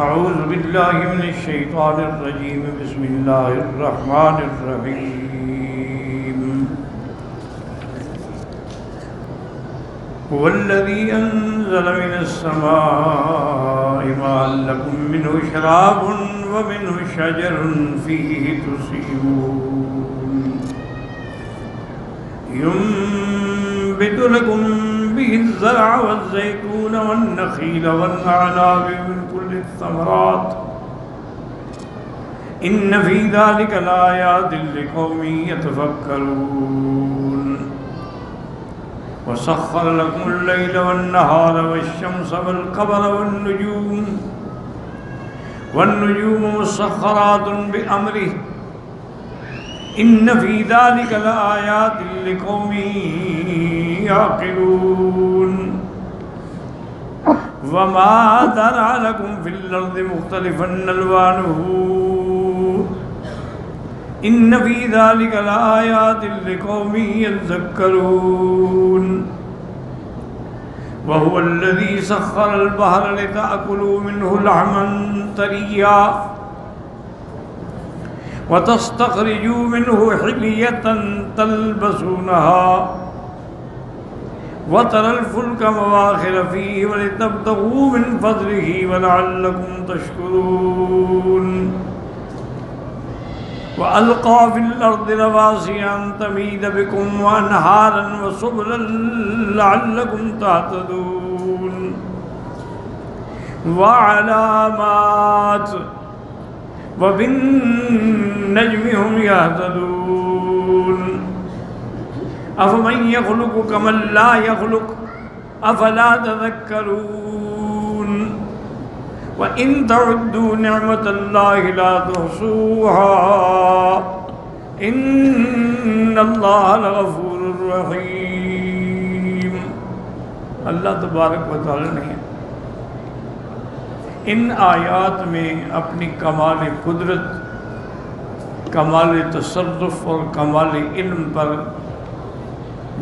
أعوذ بالله من الشيطان الرجيم بسم الله الرحمن الرحيم هو الذي أنزل من السماء ماء لكم منه شراب ومنه شجر فيه تسيمون ينبت لكم به الزرع والزيتون والنخيل والأعناب من كل الثمرات إن في ذلك لآيات لقوم يتفكرون وسخر لكم الليل والنهار والشمس والقمر والنجوم مسخرات بأمره إن في ذلك لآيات لقوم يعقلون وما ذرأ لكم في الأرض مختلفا ألوانه إن في ذلك لآيات لقوم يذكرون وهو الذي سخر البحر لتأكلوا منه لحما طريا وتستخرجوا منه حلية تلبسونها وترى الفلك مواخر فيه ولتبتغوا من فضله ولعلكم تشكرون وألقى في الأرض رواسي أن تميد بكم وأنهارا وسبلا لعلكم تهتدون وعلامات وبالنجم هم يهتدون أفمن يخلق كمن لا يخلق أفلا تذكرون وإن تعدوا نعمة الله لا تحصوها إن الله لغفور رحيم. اللہ تبارک و تعالی نے ان آیات میں اپنی کمال قدرت، کمال تصرف اور کمال علم پر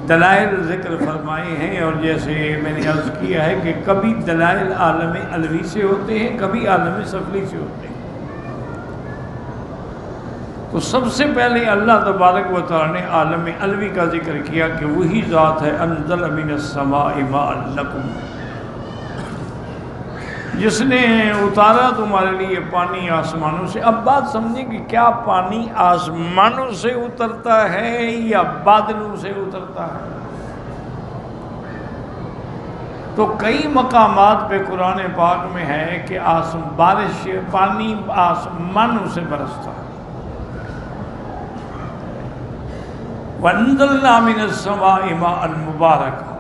دلائل ذکر فرمائے ہیں. اور جیسے میں نے عرض کیا ہے کہ کبھی دلائل عالم علوی سے ہوتے ہیں، کبھی عالم سفلی سے ہوتے ہیں. تو سب سے پہلے اللہ تبارک و تعالی نے عالم علوی کا ذکر کیا کہ وہی ذات ہے انزل من السماء ماء لکم، جس نے اتارا تمہارے لیے پانی آسمانوں سے. اب بات سمجھیں کہ کیا پانی آسمانوں سے اترتا ہے یا بادلوں سے اترتا ہے؟ تو کئی مقامات پہ قرآن پاک میں ہے کہ بارش پانی آسمانوں سے برستا ہے. وَأَنزَلْنَا مِنَ السَّمَاءِ مَاءً مُبَارَكًا.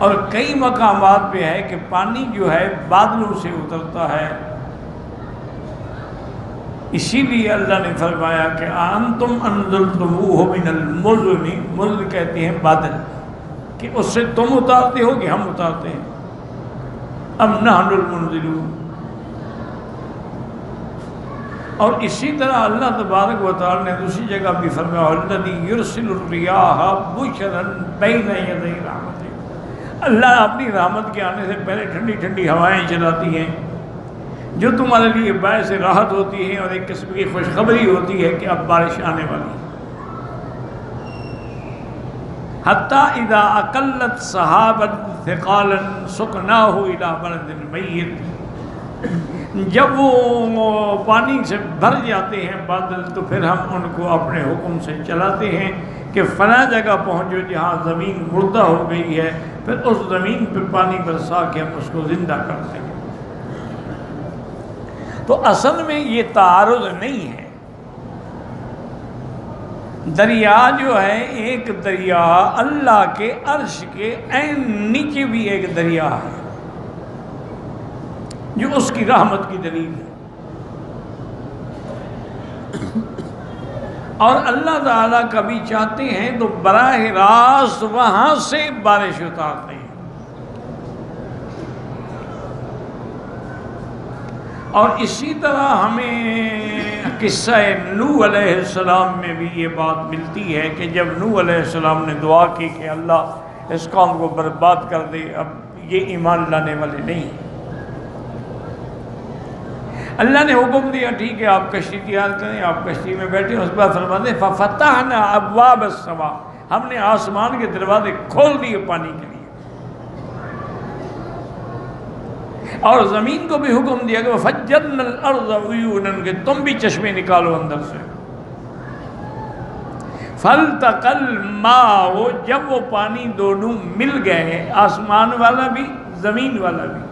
اور کئی مقامات پہ ہے کہ پانی جو ہے بادلوں سے اترتا ہے. اسی لیے اللہ نے فرمایا کہ أَأَنْتُمْ أَنزَلْتُمُوهُ مِنَ الْمُزْنِ، مزن کہتے ہیں بادل، کہ اس سے تم اتارتے ہو کہ ہم اتارتے ہیں. أَمْ نَحْنُ الْمُنزِلُونَ. اور اسی طرح اللہ تبارک و تعالی نے دوسری جگہ بھی فرمایا الذی یرسل الرياح بشرا بین یدی رحمتہ. اللہ اپنی رحمت کے آنے سے پہلے ٹھنڈی ٹھنڈی ہوائیں چلاتی ہیں جو تمہارے لیے باعث راحت ہوتی ہیں اور ایک قسم کی خوشخبری ہوتی ہے کہ اب بارش آنے والی ہے. حتی اذا اقلت سحابا ثقالا سقناہ الی بلد میت. جب وہ پانی سے بھر جاتے ہیں بادل تو پھر ہم ان کو اپنے حکم سے چلاتے ہیں کہ فلاں جگہ پہنچو جہاں زمین مردہ ہو گئی ہے، پھر اس زمین پہ پانی برسا کے ہم اس کو زندہ کرتے ہیں. تو اصل میں یہ تعارض نہیں ہے. دریا جو ہے ایک دریا اللہ کے عرش کے عین نیچے بھی ایک دریا ہے جو اس کی رحمت کی دلیل ہے. اور اللہ تعالیٰ کبھی چاہتے ہیں تو براہ راست وہاں سے بارش اتارتے ہیں. اور اسی طرح ہمیں قصہ نوح علیہ السلام میں بھی یہ بات ملتی ہے کہ جب نوح علیہ السلام نے دعا کی کہ اللہ اس قوم کو برباد کر دے، اب یہ ایمان لانے والے نہیں. اللہ نے حکم دیا ٹھیک ہے آپ کشتی تیار کریں، آپ کشتی میں بیٹھیں، اس کے بعد فرماتے ہیں ففتحنا ابواب السماء، ہم نے آسمان کے دروازے کھول دیے پانی کے لیے، اور زمین کو بھی حکم دیا کہ فجرنا الارض عیونا، کہ تم بھی چشمے نکالو اندر سے، فالتقى الماء، جب وہ پانی دونوں مل گئے، آسمان والا بھی زمین والا بھی،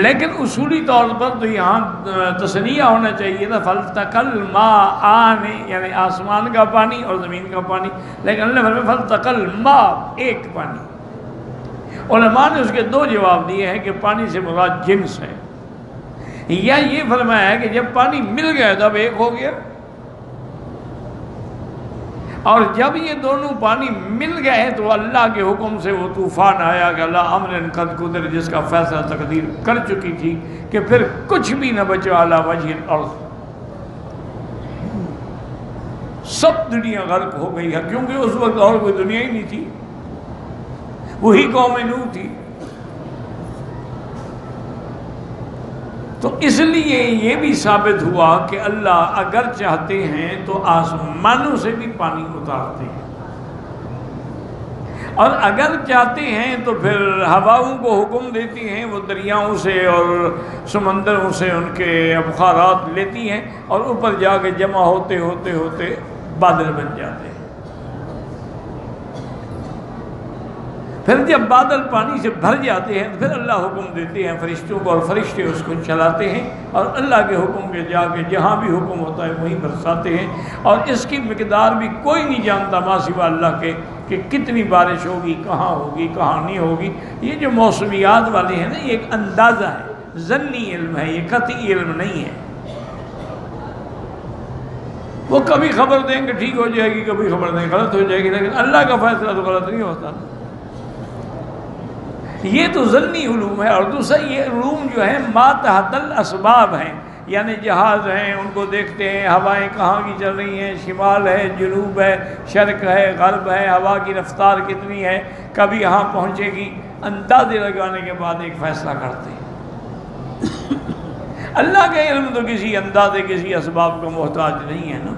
لیکن اصولی طور پر تو یہاں تثنیہ ہونا چاہیے تھا فالتقى الماءان، یعنی آسمان کا پانی اور زمین کا پانی، لیکن اللہ فرمایا فالتقى الماء، ایک پانی۔ علماء نے اس کے دو جواب دیے ہیں کہ پانی سے مراد جنس ہے، یا یہ فرمایا ہے کہ جب پانی مل گیا تب ایک ہو گیا، اور جب یہ دونوں پانی مل گئے تو اللہ کے حکم سے وہ طوفان آیا کہ اللہ امر قد قدر، جس کا فیصلہ تقدیر کر چکی تھی کہ پھر کچھ بھی نہ بچا علی وجہ الارض، سب دنیا غرق ہو گئی ہے، کیونکہ اس وقت اور کوئی دنیا ہی نہیں تھی، وہی قوم نوح تھی۔ تو اس لیے یہ بھی ثابت ہوا کہ اللہ اگر چاہتے ہیں تو آسمانوں سے بھی پانی اتارتے ہیں، اور اگر چاہتے ہیں تو پھر ہواؤں کو حکم دیتی ہیں، وہ دریاؤں سے اور سمندروں سے ان کے بخارات لیتی ہیں اور اوپر جا کے جمع ہوتے ہوتے ہوتے بادل بن جاتے ہیں۔ پھر جب بادل پانی سے بھر جاتے ہیں تو پھر اللہ حکم دیتے ہیں فرشتوں کو، اور فرشتے اس کو چلاتے ہیں، اور اللہ کے حکم کے جا کے جہاں بھی حکم ہوتا ہے وہیں برساتے ہیں، اور اس کی مقدار بھی کوئی نہیں جانتا ماں سوا اللہ کے کہ کتنی بارش ہوگی، کہاں ہوگی، کہاں نہیں ہوگی۔ یہ جو موسمیات والے ہیں نا، یہ ایک اندازہ ہے، ظنی علم ہے، یہ قطعی علم نہیں ہے۔ وہ کبھی خبر دیں گے ٹھیک ہو جائے گی، کبھی خبر دیں غلط ہو جائے گی، لیکن اللہ کا فیصلہ تو غلط نہیں ہوتا۔ یہ تو ظنی علوم ہے، اور دوسرا یہ علوم جو ہے ما تحت الاسباب ہیں، یعنی جہاز ہیں ان کو دیکھتے ہیں، ہوائیں کہاں کی چل رہی ہیں، شمال ہے، جنوب ہے، شرق ہے، غرب ہے، ہوا کی رفتار کتنی ہے، کبھی یہاں پہنچے گی، اندازے لگانے کے بعد ایک فیصلہ کرتے ہیں۔ اللہ کا علم تو کسی اندازے، کسی اسباب کا محتاج نہیں ہے نا۔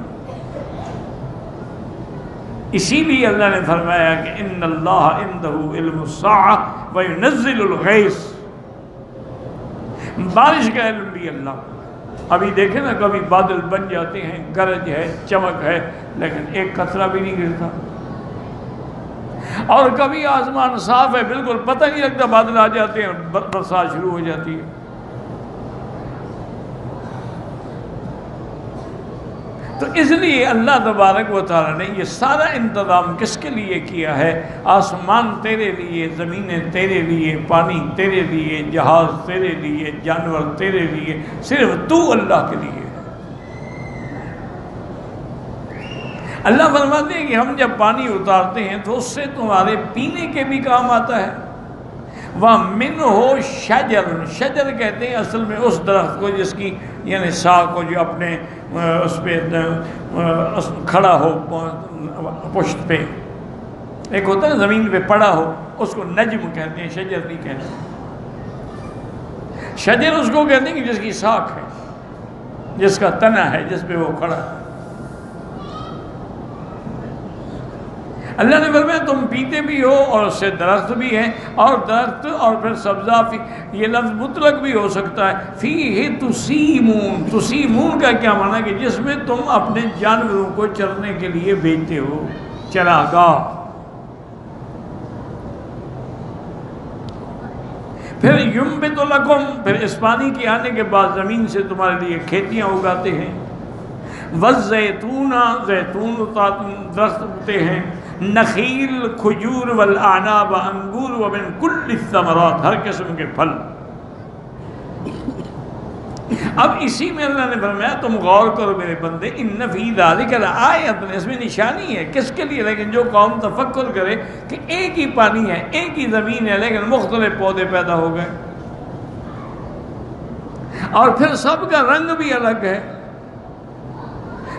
اسی لیے اللہ نے فرمایا کہ ان اللہ عندہ علم الساعۃ وینزل الغیث، بارش کا علم بھی اللہ کو۔ ابھی دیکھیں نا، کبھی بادل بن جاتے ہیں، گرج ہے، چمک ہے، لیکن ایک قطرہ بھی نہیں گرتا، اور کبھی آسمان صاف ہے، بالکل پتہ نہیں لگتا، بادل آ جاتے ہیں، برسات شروع ہو جاتی ہے۔ تو اس لیے اللہ تبارک و تعالیٰ نے یہ سارا انتظام کس کے لیے کیا ہے؟ آسمان تیرے لیے، زمینیں تیرے لیے، پانی تیرے لیے، جہاز تیرے لیے، جانور تیرے لیے، صرف تو اللہ کے لیے۔ اللہ فرماتے ہیں کہ ہم جب پانی اتارتے ہیں تو اس سے تمہارے پینے کے بھی کام آتا ہے۔ وَمِنْهُ شَجَرٌ، شجر کہتے ہیں اصل میں اس درخت کو جس کی یعنی ساخ کو جو اپنے اس پہ کھڑا ہو پشت پہ، ایک ہوتا ہے زمین پہ پڑا ہو، اس کو نجم کہتے ہیں، شجر نہیں کہتے۔ شجر اس کو کہتے ہیں کہ جس کی ساخ ہے، جس کا تنا ہے، جس پہ وہ کھڑا ہے۔ اللہ نے فرمایا تم پیتے بھی ہو اور اس سے درخت بھی ہے، اور درخت اور پھر سبزہ، یہ لفظ مطلق بھی ہو سکتا ہے۔ فیہ تسیمون، تسیمون کا کیا معنی ہے کہ جس میں تم اپنے جانوروں کو چرنے کے لیے بھیجتے ہو، چراگاہ۔ پھر ینبت لکم، پھر اس پانی کے آنے کے بعد زمین سے تمہارے لیے کھیتیاں اگاتے ہیں۔ والزیتون، زیتون درخت اگتے ہیں۔ نخیل، کھجور، والاعناب، انگور، ومن کل الثمرات، ہر قسم کے پھل۔ اب اسی میں اللہ نے فرمایا تم غور کرو میرے بندے، ان فی ذلک لآیۃ، اس میں نشانی ہے۔ کس کے لیے؟ لیکن جو قوم تفکر کرے کہ ایک ہی پانی ہے، ایک ہی زمین ہے، لیکن مختلف پودے پیدا ہو گئے، اور پھر سب کا رنگ بھی الگ ہے،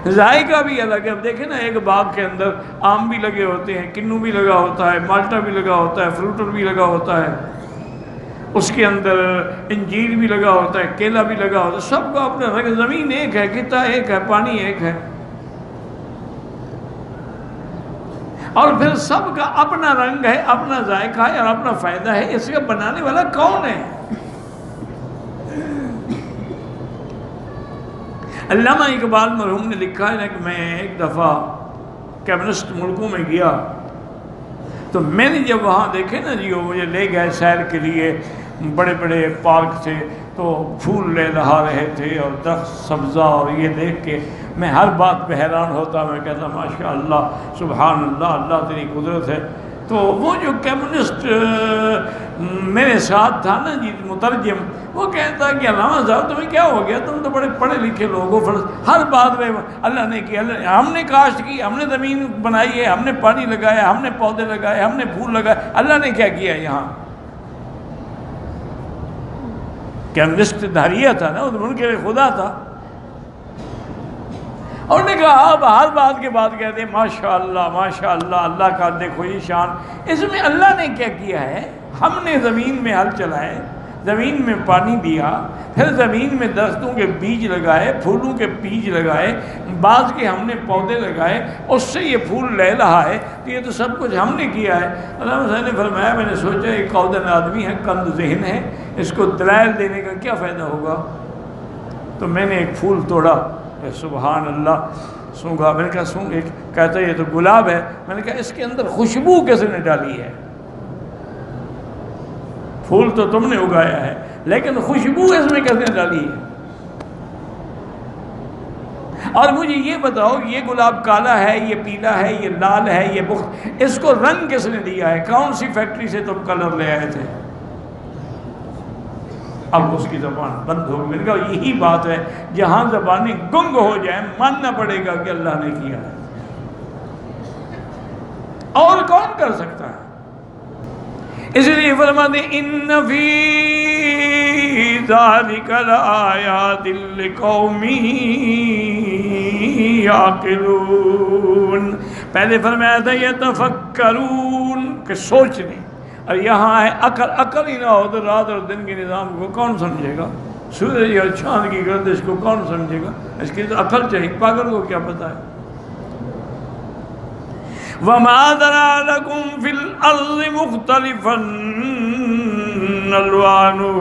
ذائقہ بھی الگ ہے۔ اب دیکھیں نا، ایک باغ کے اندر آم بھی لگے ہوتے ہیں، کنو بھی لگا ہوتا ہے، مالٹا بھی لگا ہوتا ہے، فروٹر بھی لگا ہوتا ہے، اس کے اندر انجیر بھی لگا ہوتا ہے، کیلا بھی لگا ہوتا ہے، سب کا اپنا رنگ، زمین ایک ہے، خطہ ایک ہے، پانی ایک ہے، اور پھر سب کا اپنا رنگ ہے، اپنا ذائقہ ہے اور اپنا فائدہ ہے۔ اس کا بنانے والا کون ہے؟ علامہ اقبال مرحوم نے لکھا ہے کہ میں ایک دفعہ کمیونسٹ ملکوں میں گیا تو میں نے جب وہاں دیکھے نا جی، وہ مجھے لے گئے سیر کے لیے، بڑے بڑے پارک تھے تو پھول لے لہا رہے تھے اور درخت سبزہ، اور یہ دیکھ کے میں ہر بات پہ حیران ہوتا، میں کہتا ماشاء اللہ، سبحان اللہ، اللہ تیری قدرت ہے۔ تو وہ جو کمیونسٹ میرے ساتھ تھا نا جی، مترجم، وہ کہتا کہ علامہ صاحب تمہیں کیا ہو گیا، تم تو بڑے پڑھے لکھے لوگ ہو، ہر بات میں اللہ نے کیا، ہم نے کاشت کی، ہم نے زمین بنائی ہے، ہم نے پانی لگایا، ہم نے پودے لگائے، ہم نے پھول لگائے، اللہ نے کیا کیا یہاں؟ کمیونسٹ دھاریہ تھا نا، ان کے خدا تھا، اور نے کہا اب ہر بات کے بعد کہتے ہیں ماشاء اللہ، ماشاء اللہ، اللہ کا دیکھو یہ شان۔ اس میں اللہ نے کیا کیا ہے؟ ہم نے زمین میں ہل چلائے، زمین میں پانی دیا، پھر زمین میں درختوں کے بیج لگائے، پھولوں کے بیج لگائے، بعض کے ہم نے پودے لگائے، اس سے یہ پھول لے رہا ہے، تو یہ تو سب کچھ ہم نے کیا ہے۔ علامہ صاحب نے فرمایا میں نے سوچا ایک قودن آدمی ہے، کند ذہن ہے، اس کو دلائل دینے کا کیا فائدہ ہوگا؟ تو میں نے ایک پھول توڑا، سبحان اللہ، سونگا، میں نے کہا سونگ، ایک کہتا ہے یہ تو گلاب ہے، میں نے کہا اس کے اندر خوشبو کس نے ڈالی ہے؟ پھول تو تم نے اگایا ہے لیکن خوشبو اس میں کس نے ڈالی ہے؟ اور مجھے یہ بتاؤ یہ گلاب کالا ہے، یہ پیلا ہے، یہ لال ہے، یہ بخت، اس کو رنگ کس نے دیا ہے؟ کون سی فیکٹری سے تم کلر لے آئے تھے؟ اب اس کی زبان بند ہو گئی۔ کہا یہی بات ہے، جہاں زبانیں گنگ ہو جائیں ماننا پڑے گا کہ اللہ نے کیا ہے، اور کون کر سکتا ہے؟ اس لیے فرماتے ہیں ان فی ذالک لآیات لقوم یعقلون، پہلے فرمایا تھا یتفکرون کہ سوچنے، اور یہاں ہے عقل۔ عقل ہی نہ ہو تو رات اور دن کے نظام کو کون سمجھے گا؟ سورج اور چاند کی گردش کو کون سمجھے گا؟ اس کی تو عقل چاہیے، پاگل کو کیا پتہ ہے؟ وَمَا ذَرَأَ لَكُمْ فِي الْأَرْضِ مُخْتَلِفًا أَلْوَانُهُ،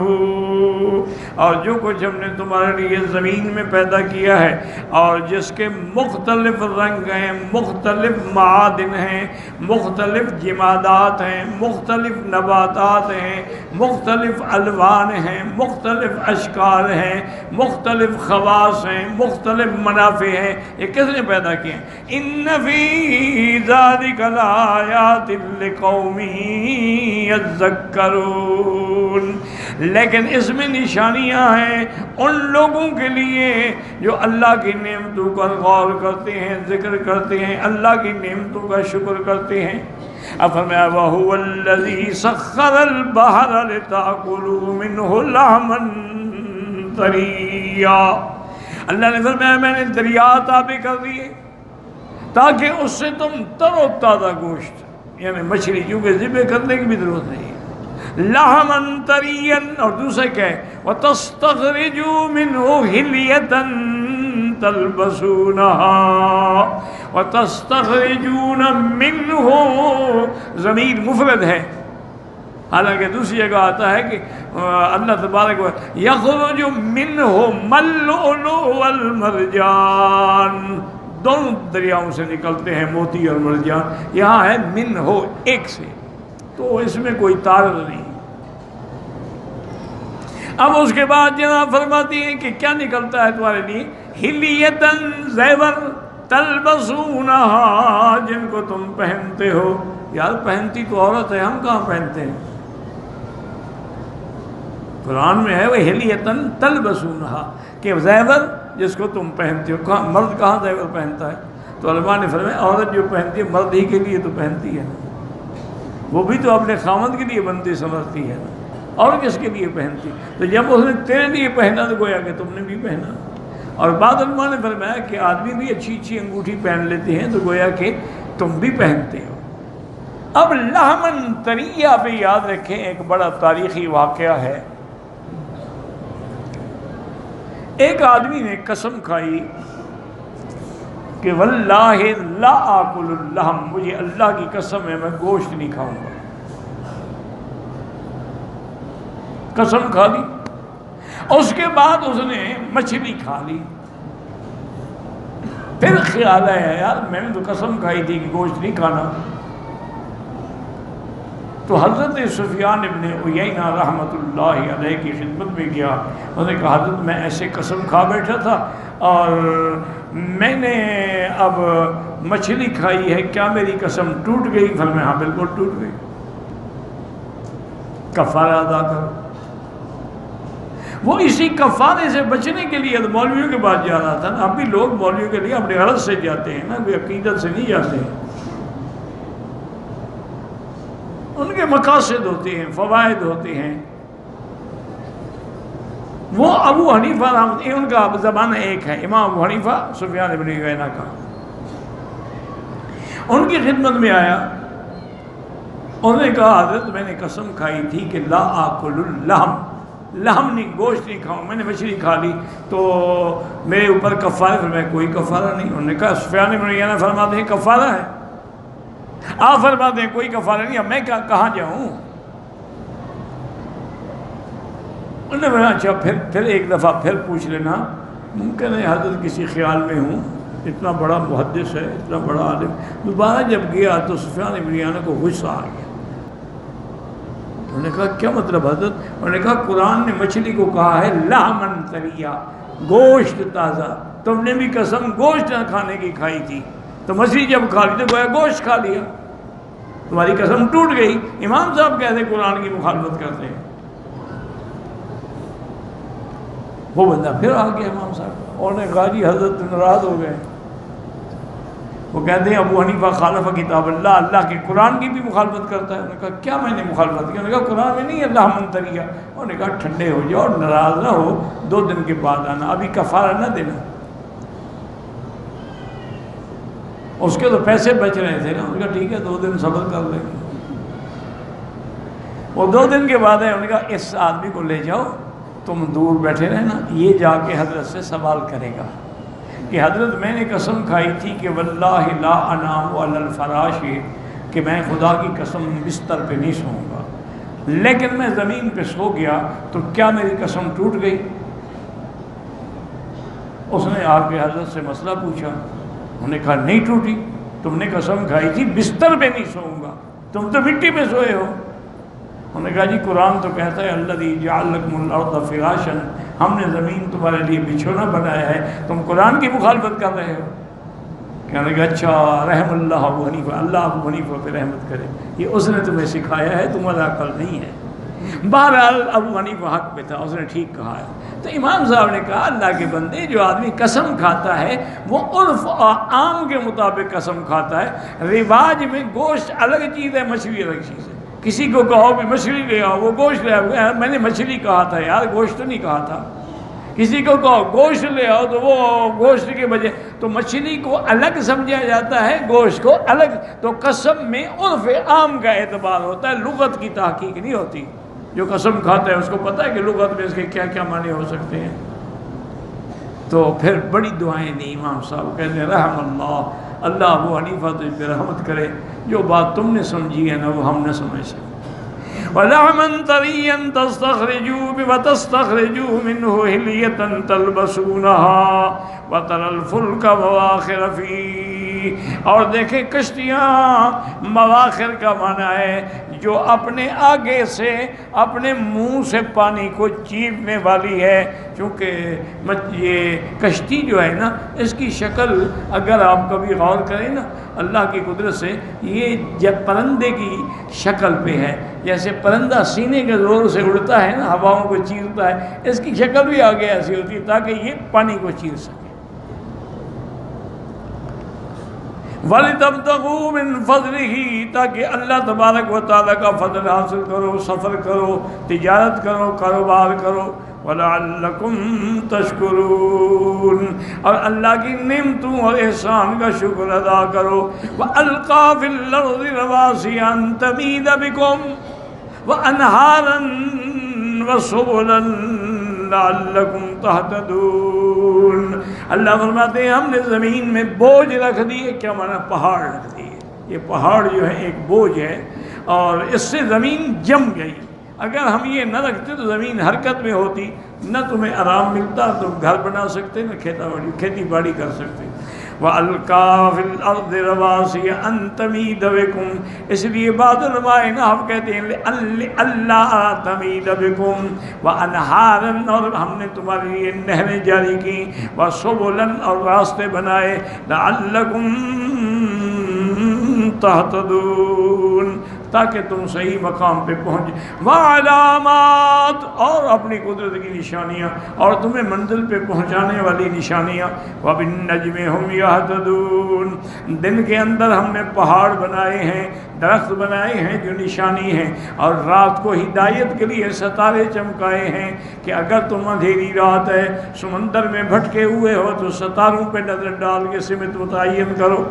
اور جو کچھ ہم نے تمہارے لیے زمین میں پیدا کیا ہے اور جس کے مختلف رنگ ہیں، مختلف معادن ہیں، مختلف جمادات ہیں، مختلف نباتات ہیں، مختلف الوان ہیں، مختلف اشکال ہیں، مختلف خواص ہیں، مختلف منافع ہیں، یہ کس نے پیدا کیے ہیں؟ ان فی ذالک لآیات لقوم یذکرون، لیکن اس میں نشانیاں ہیں ان لوگوں کے لیے جو اللہ کی نعمتوں کا غور کرتے ہیں، ذکر کرتے ہیں، اللہ کی نعمتوں کا شکر کرتے ہیں۔ اب فرمایا وَهُوَ الَّذِي سَخَّرَ الْبَحْرَ لِتَأْكُلُوا مِنْهُ لَحْمًا طَرِيًّا، اللہ نے فرمایا میں نے دریا تابع کر دیے تاکہ اس سے تم تر و تازہ گوشت، یعنی مچھلی، کیونکہ ذبح کرنے کی بھی ضرورت نہیں ہے، لحمن طرین، اور دوسرے کیا ہے وَتَسْتَخْرِجُوا مِنْهُ حِلْيَةً تَلْبَسُونَهَا وَتَسْتَخْرِجُونَ مِنْهُ، ضمیر مفرد ہے، حالانکہ دوسری جگہ آتا ہے کہ اللہ تبارک و یخرج منه اللؤلؤ والمرجان، دونوں دریاؤں سے نکلتے ہیں موتی اور مرجان، یہاں ہے منه ایک سے، تو اس میں کوئی تعارض نہیں۔ اب اس کے بعد جناب فرماتی ہیں کہ کیا نکلتا ہے تمہارے لیے؟ حلیتن، زیور، تلبسونہا، جن کو تم پہنتے ہو۔ یار پہنتی تو عورت ہے، ہم کہاں پہنتے ہیں؟ قرآن میں ہے وہ حلیتن تلبسونہا کہ زیور جس کو تم پہنتے ہو۔ مرد کہاں زیور پہنتا ہے؟ تو علماء نے فرمایا عورت جو پہنتی ہے مرد ہی کے لیے تو پہنتی ہے، وہ بھی تو اپنے خامد کے لیے بنتی سمجھتی ہے، اور کس کے لیے پہنتی؟ تو جب اس نے تیرے لیے پہنا تو گویا کہ تم نے بھی پہنا۔ اور بعض علماء نے فرمایا کہ آدمی بھی اچھی اچھی انگوٹھی پہن لیتے ہیں تو گویا کہ تم بھی پہنتے ہو۔ اب لحمن طریہ پہ یاد رکھیں ایک بڑا تاریخی واقعہ ہے. ایک آدمی نے قسم کھائی کہ واللہ لا آکل اللحم، مجھے اللہ کی قسم ہے میں گوشت نہیں کھاؤں گا. قسم کھا لی. اس کے بعد اس نے مچھلی کھا لی. پھر خیال آیا یار میں نے تو قسم کھائی تھی کہ گوشت نہیں کھانا. تو حضرت سفیان ابن عیینہ رحمۃ اللہ علیہ کی خدمت میں گیا. انہوں نے کہا حضرت میں ایسے قسم کھا بیٹھا تھا اور میں نے اب مچھلی کھائی ہے، کیا میری قسم ٹوٹ گئی؟ فرمایا ہاں بالکل ٹوٹ گئی، کفارہ ادا کرو. وہ اسی کفارے سے بچنے کے لیے مولویوں کے پاس جا رہا تھا نا. اب بھی لوگ مولویوں کے لیے اپنے غرض سے جاتے ہیں نا، کوئی عقیدت سے نہیں جاتے ہیں. ان کے مقاصد ہوتے ہیں، فوائد ہوتے ہیں. وہ ابو حنیفہ رحمۃ ان کا زمانہ ایک ہے، امام ابو حنیفہ سفیان ابن عیینہ کا. ان کی خدمت میں آیا. انہوں نے کہا حضرت میں نے قسم کھائی تھی کہ لا آکل اللحم، لحم نہیں، گوشت نہیں کھاؤں. میں نے مچھلی کھا لی تو میرے اوپر کفارہ. میں کوئی کفارہ نہیں. انہوں نے کہا سفیان ابن عیینہ فرماتے ہیں کفارہ ہے. آپ فرماتے ہیں کوئی کفارہ نہیں. اب میں کہاں جاؤں؟ انہوں نے کہا اچھا پھر ایک دفعہ پھر پوچھ لینا. ممکن ہے حضرت کسی خیال میں ہوں، اتنا بڑا محدث ہے، اتنا بڑا عالم. دوبارہ جب گیا تو سفیان ابن عیینہ کو غصہ آ گیا. انہوں نے کہا کیا مطلب حضرت؟ انہوں نے کہا قرآن نے مچھلی کو کہا ہے لحمن طریہ، گوشت تازہ. تم نے بھی قسم گوشت نہ کھانے کی کھائی تھی، تو مچھلی جب کھا لی تو گویا گوشت کھا لیا، تمہاری قسم ٹوٹ گئی. امام صاحب کہتے قرآن کی مخالفت کرتے ہیں. وہ بندہ پھر آ گیا امام صاحب اور نے کہا جی حضرت ناراض ہو گئے. وہ کہتے ہیں ابو حنیفہ خالف کتاب اللہ، اللہ کے قرآن کی بھی مخالفت کرتا ہے. انہوں نے کہا کیا میں نے مخالفت کی؟ انہوں نے کہا قرآن میں نہیں ہے لحمن طریہ. انہوں نے کہا ٹھنڈے ہو جاؤ اور ناراض نہ ہو، 2 دن کے بعد آنا، ابھی کفارہ نہ دینا. اس کے تو پیسے بچ رہے تھے نا. انہوں نے کہا ٹھیک ہے 2 دن صبر کر لیں گے. وہ 2 دن کے بعد ہے. انہوں نے کہا اس آدمی کو لے جاؤ، تم دور بیٹھے رہنا، یہ جا کے حضرت سے سوال کرے گا کہ حضرت میں نے قسم کھائی تھی کہ واللہ لا انام علی الفراش، کہ میں خدا کی قسم بستر پہ نہیں سوؤں گا، لیکن میں زمین پہ سو گیا، تو کیا میری قسم ٹوٹ گئی؟ اس نے آ کے حضرت سے مسئلہ پوچھا. انہوں نے کہا نہیں ٹوٹی، تم نے قسم کھائی تھی بستر پہ نہیں سوؤں گا، تم تو مٹی پہ سوئے ہو. انہوں نے کہا جی قرآن تو کہتا ہے الذی جعل لکم الارض فراشا، ہم نے زمین تمہارے لیے بچھونا بنایا ہے، تم قرآن کی مخالفت کر رہے ہو. کہنے لگا اچھا رحم اللہ ابو حنیفہ، اللہ ابو حنیفہ پہ رحمت کرے، یہ اس نے تمہیں سکھایا ہے، تمہارا عقل نہیں ہے. بہرحال ابو حنیفہ حق پہ تھا، اس نے ٹھیک کہا ہے. تو امام صاحب نے کہا اللہ کے بندے، جو آدمی قسم کھاتا ہے وہ عرف اور عام کے مطابق قسم کھاتا ہے. رواج میں گوشت الگ چیز ہے، مچھلی الگ چیز ہے. کسی کو کہو کہ مچھلی لے آؤ، وہ گوشت لے آؤ، میں نے مچھلی کہا تھا یار، گوشت تو نہیں کہا تھا. کسی کو کہو گوشت لے آؤ تو وہ گوشت کے بجائے، تو مچھلی کو الگ سمجھا جاتا ہے، گوشت کو الگ. تو قسم میں عرف عام کا اعتبار ہوتا ہے، لغت کی تحقیق نہیں ہوتی. جو قسم کھاتا ہے اس کو پتہ ہے کہ لغت میں اس کے کیا کیا معنی ہو سکتے ہیں. تو پھر بڑی دعائیں دی امام صاحب، کہتے ہیں رحم اللہ، اللہ ابو حنیفہ تجھ پہ رحمت کرے، جو بات تم نے سمجھی ہے نا وہ ہم نہ سمجھ سکتے. وَلَحْمًا طَرِيًّا تَسْتَخْرِجُوا وَتَسْتَخْرِجُوا مِنْهُ حِلْيَةً تَلْبَسُونَهَا وَتَرَى الْفُلْكَ مَوَاخِرَ فِيهِ. اور دیکھیں کشتیاں، مواخر کا معنی ہے جو اپنے آگے سے اپنے منہ سے پانی کو چیرنے والی ہے. چونکہ یہ کشتی جو ہے نا، اس کی شکل اگر آپ کبھی غور کریں نا اللہ کی قدرت سے، یہ جب پرندے کی شکل پہ ہے، جیسے پرندہ سینے کے زور سے اڑتا ہے نا، ہواؤں کو چیرتا ہے، اس کی شکل بھی آگے ایسی ہوتی ہے تاکہ یہ پانی کو چیر سکے. وَلِتَبْتَغُوا مِنْ فَضْلِهِ، تاکہ اللہ تبارک و تعالیٰ کا فضل حاصل کرو، سفر کرو، تجارت کرو، کاروبار کرو. وَلَعَلَّكُمْ تَشْكُرُونَ، اور اللہ کی نعمتوں اور احسان کا شکر ادا کرو۔ وَأَلْقَى فِي الْأَرْضِ رَوَاسِيَ أَن تَمِيدَ بِكُمْ وَأَنْهَارًا وَسُبُلًا لَعَلَّكُمْ تَهْتَدُونَ۔ اللہ فرماتے ہیں ہم نے زمین میں بوجھ رکھ دیے، کیا معنی؟ پہاڑ رکھ دیے۔ یہ پہاڑ جو ہے ایک بوجھ ہے، اور اس سے زمین جم گئی۔ اگر ہم یہ نہ رکھتے تو زمین حرکت میں ہوتی، نہ تمہیں آرام ملتا، تم گھر بنا سکتے، نہ کھیتی باڑی کر سکتے۔ وَأَلْقَى فِي الْأَرْضِ رَوَاسِيَ أَن تَمِيدَ بِكُمْ، اس لیے بعض علماء نحو کہتے ہیں لِأَلَّا تَمِيدَ بِكُمْ وَأَنْهَارًا، اور ہم نے تمہارے لیے نہریں جاری کی، وَسُبُلًا، اور راستے بنائے، لَعَلَّكُمْ تَهْتَدُونَ، تاکہ تم صحیح مقام پہ پہنچ، وعلامات، اور اپنی قدرت کی نشانیاں، اور تمہیں منزل پہ پہنچانے والی نشانیاں، وبالنجم هم يهتدون، دن کے اندر ہم نے پہاڑ بنائے ہیں، درخت بنائے ہیں جو نشانی ہیں، اور رات کو ہدایت کے لیے ستارے چمکائے ہیں کہ اگر تم اندھیری رات ہے، سمندر میں بھٹکے ہوئے ہو، تو ستاروں پہ نظر ڈال کے سمت متعین کرو۔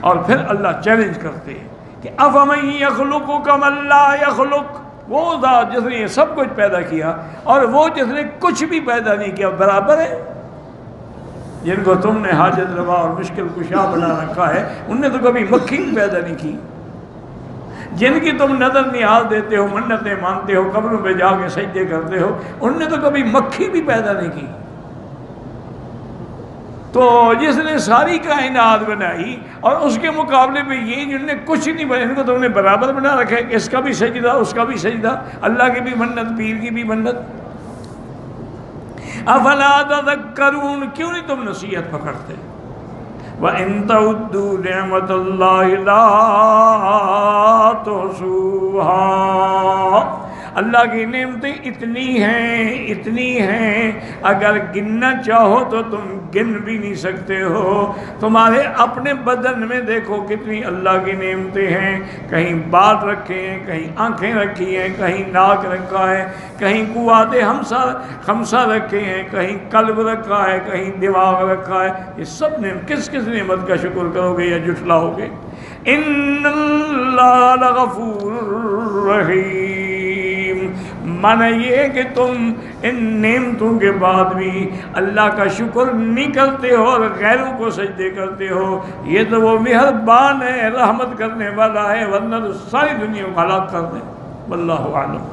اور پھر اللہ چیلنج کرتے ہیں کہ أَفَمَن يَخْلُقُ كَمَن لَّا يَخْلُقُ، وہ ذات جس نے یہ سب کچھ پیدا کیا اور وہ جس نے کچھ بھی پیدا نہیں کیا برابر ہے؟ جن کو تم نے حاجت روا اور مشکل کشا بنا رکھا ہے، ان نے تو کبھی مکھی بھی پیدا نہیں کی۔ جن کی تم نظر نیاز دیتے ہو، منتیں مانتے ہو، قبروں پہ جا کے سجدے کرتے ہو، ان نے تو کبھی مکھی بھی پیدا نہیں کی۔ تو جس نے ساری کائنات بنائی اور اس کے مقابلے میں یہ جن نے کچھ نہیں بنا، ان کو تم نے برابر بنا رکھا ہے کہ اس کا بھی سجدہ، اس کا بھی سجدہ، اللہ کی بھی منت، پیر کی بھی منت۔ افلا تذکرون، کیوں نہیں تم نصیحت پکڑتے؟ وَإِن تَعُدُّوا نِعْمَةَ اللَّهِ لَا تُحْصُوهَا، اللہ کی نعمتیں اتنی ہیں اگر گننا چاہو تو تم گن بھی نہیں سکتے ہو۔ تمہارے اپنے بدن میں دیکھو کتنی اللہ کی نعمتیں ہیں، کہیں بال رکھے ہیں، کہیں آنکھیں رکھی ہیں، کہیں ناک رکھا ہے، کہیں قوات خمسہ رکھے ہیں، کہیں قلب رکھا ہے، کہیں دماغ رکھا ہے۔ یہ سب کس نعمت کا شکر کرو گے یا جھٹلاؤ گے؟ ان اللہ لغفور رحیم، مانا یہ ہے کہ تم ان نعمتوں کے بعد بھی اللہ کا شکر نہیں کرتے ہو اور غیروں کو سجدے کرتے ہو۔ یہ تو وہ مہربان ہے، رحمت کرنے والا ہے، ورنہ تو ساری دنیا کو ہلاک کر دیں۔ واللہ اعلم۔